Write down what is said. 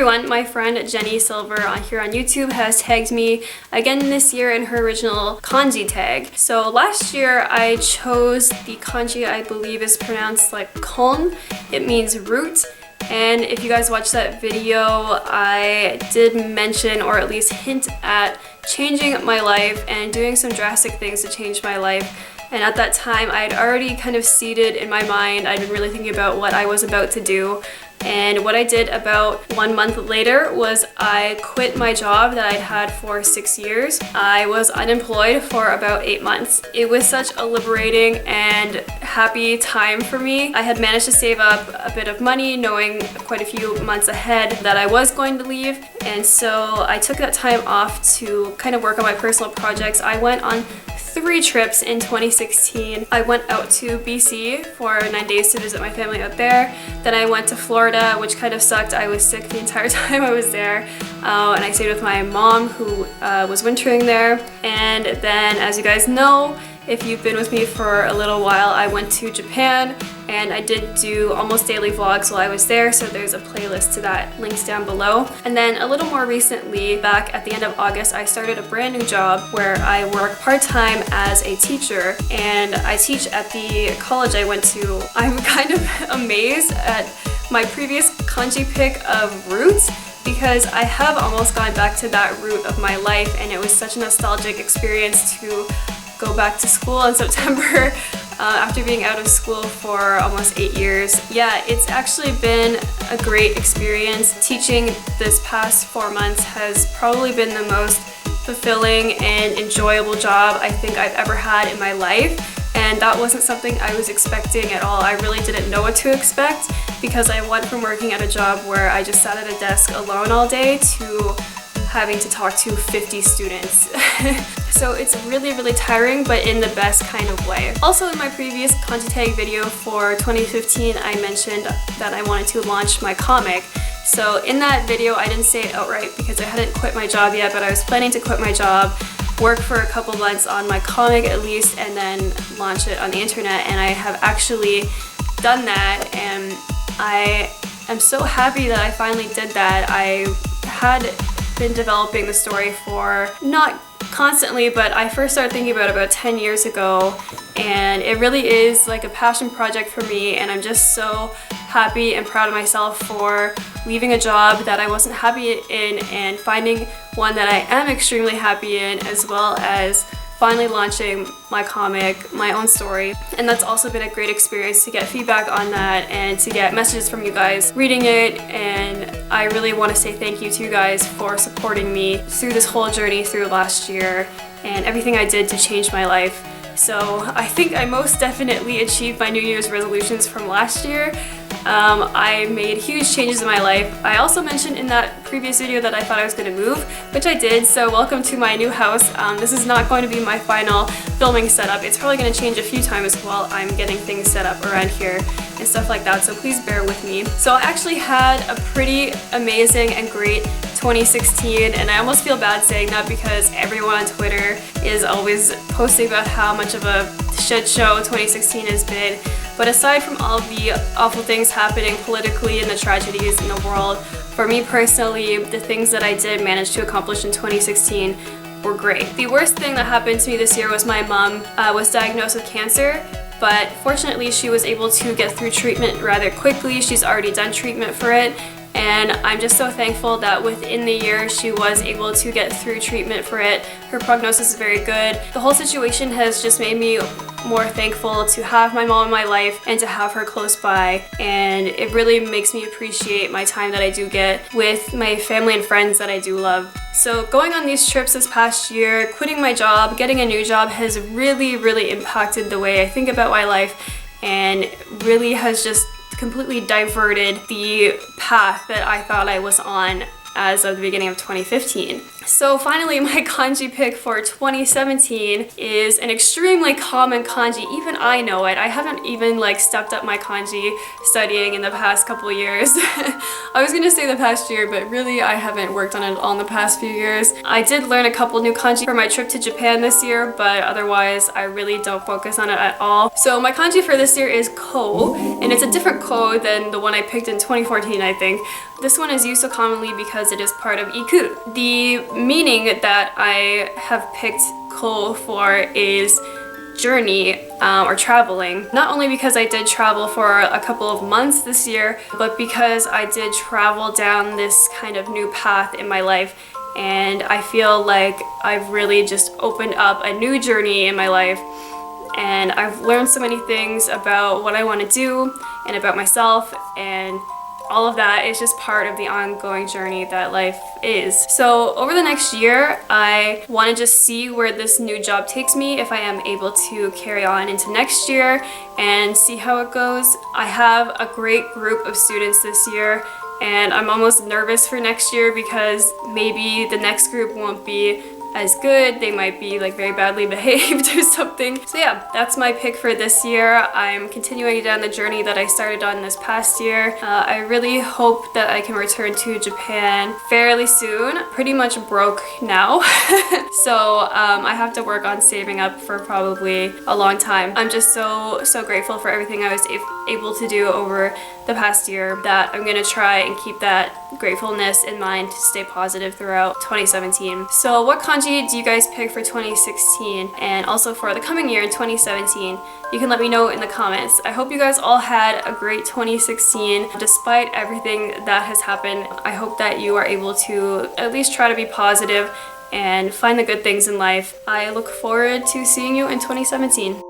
everyone, my friend Jenny Silver here on YouTube has tagged me again this year in her original kanji tag. So last year I chose the kanji I believe is pronounced like kon. It means root. And if you guys watched that video, I did mention or at least hint at changing my life and doing some drastic things to change my life. And at that time, I had already kind of seeded in my mind, I'd been really thinking about what I was about to do. And what I did about 1 month later was I quit my job that I'd had for 6 years. I was unemployed for about 8 months. It was such a liberating and happy time for me. I had managed to save up a bit of money, knowing quite a few months ahead that I was going to leave. And so I took that time off to kind of work on my personal projects. I went on 3 trips in 2016. I went out to BC for 9 days to visit my family out there. Then I went to Florida, which kind of sucked. I was sick the entire time I was there. And I stayed with my mom who was wintering there. And then, as you guys know, if you've been with me for a little while, I went to Japan and I did do almost daily vlogs while I was there, so there's a playlist to that, links down below. And then a little more recently, back at the end of August, I started a brand new job where I work part-time as a teacher, and I teach at the college I went to. I'm kind of amazed at my previous kanji pick of roots, because I have almost gone back to that root of my life, and it was such a nostalgic experience to go back to school in September after being out of school for almost 8 years. Yeah, it's actually been a great experience. Teaching this past 4 months has probably been the most fulfilling and enjoyable job I think I've ever had in my life. And that wasn't something I was expecting at all. I really didn't know what to expect, because I went from working at a job where I just sat at a desk alone all day to having to talk to 50 students. So it's really, really tiring, but in the best kind of way. Also, in my previous kanji tag video for 2015, I mentioned that I wanted to launch my comic. So in that video, I didn't say it outright because I hadn't quit my job yet, but I was planning to quit my job, work for a couple months on my comic at least, and then launch it on the internet. And I have actually done that, and I am so happy that I finally did that. I had been developing the story for not constantly, but I first started thinking about 10 years ago, and it really is like a passion project for me, and I'm just so happy and proud of myself for leaving a job that I wasn't happy in and finding one that I am extremely happy in, as well as finally launching my comic, my own story. And that's also been a great experience to get feedback on that and to get messages from you guys reading it. And I really want to say thank you to you guys for supporting me through this whole journey through last year and everything I did to change my life. So I think I most definitely achieved my New Year's resolutions from last year. I made huge changes in my life. I also mentioned in that previous video that I thought I was going to move, which I did, so welcome to my new house. This is not going to be my final filming setup. It's probably going to change a few times while I'm getting things set up around here and stuff like that, so please bear with me. So I actually had a pretty amazing and great 2016, and I almost feel bad saying that because everyone on Twitter is always posting about how much of a shit show 2016 has been. But aside from all of the awful things happening politically and the tragedies in the world, for me personally, the things that I did manage to accomplish in 2016 were great. The worst thing that happened to me this year was my mom was diagnosed with cancer, but fortunately she was able to get through treatment rather quickly. She's already done treatment for it, and I'm just so thankful that within the year she was able to get through treatment for it. Her prognosis is very good. The whole situation has just made me more thankful to have my mom in my life and to have her close by, and it really makes me appreciate my time that I do get with my family and friends that I do love. So going on these trips this past year, quitting my job, getting a new job has really, really impacted the way I think about my life, and really has just completely diverted the path that I thought I was on as of the beginning of 2015. So finally, my kanji pick for 2017 is an extremely common kanji. Even I know it. I haven't even like stepped up my kanji studying in the past couple years. I was gonna say the past year, but really I haven't worked on it all in the past few years. I did learn a couple new kanji for my trip to Japan this year, but otherwise I really don't focus on it at all. So my kanji for this year is ko, and it's a different ko than the one I picked in 2014, I think. This one is used so commonly because it is part of iku. The meaning that I have picked ko for is journey or traveling. Not only because I did travel for a couple of months this year, but because I did travel down this kind of new path in my life, and I feel like I've really just opened up a new journey in my life, and I've learned so many things about what I want to do and about myself, and all of that is just part of the ongoing journey that life is. So over the next year, I want to just see where this new job takes me, if I am able to carry on into next year and see how it goes. I have a great group of students this year, and I'm almost nervous for next year because maybe the next group won't be as good. They might be like very badly behaved or something. So yeah, that's my pick for this year. I'm continuing down the journey that I started on this past year. I really hope that I can return to Japan fairly soon. Pretty much broke now. So I have to work on saving up for probably a long time. I'm just so grateful for everything I was able to do over the past year that I'm gonna try and keep that gratefulness in mind to stay positive throughout 2017. So what kanji do you guys pick for 2016 and also for the coming year in 2017? You can let me know in the comments. I hope you guys all had a great 2016 despite everything that has happened. I hope that you are able to at least try to be positive and find the good things in life. I look forward to seeing you in 2017.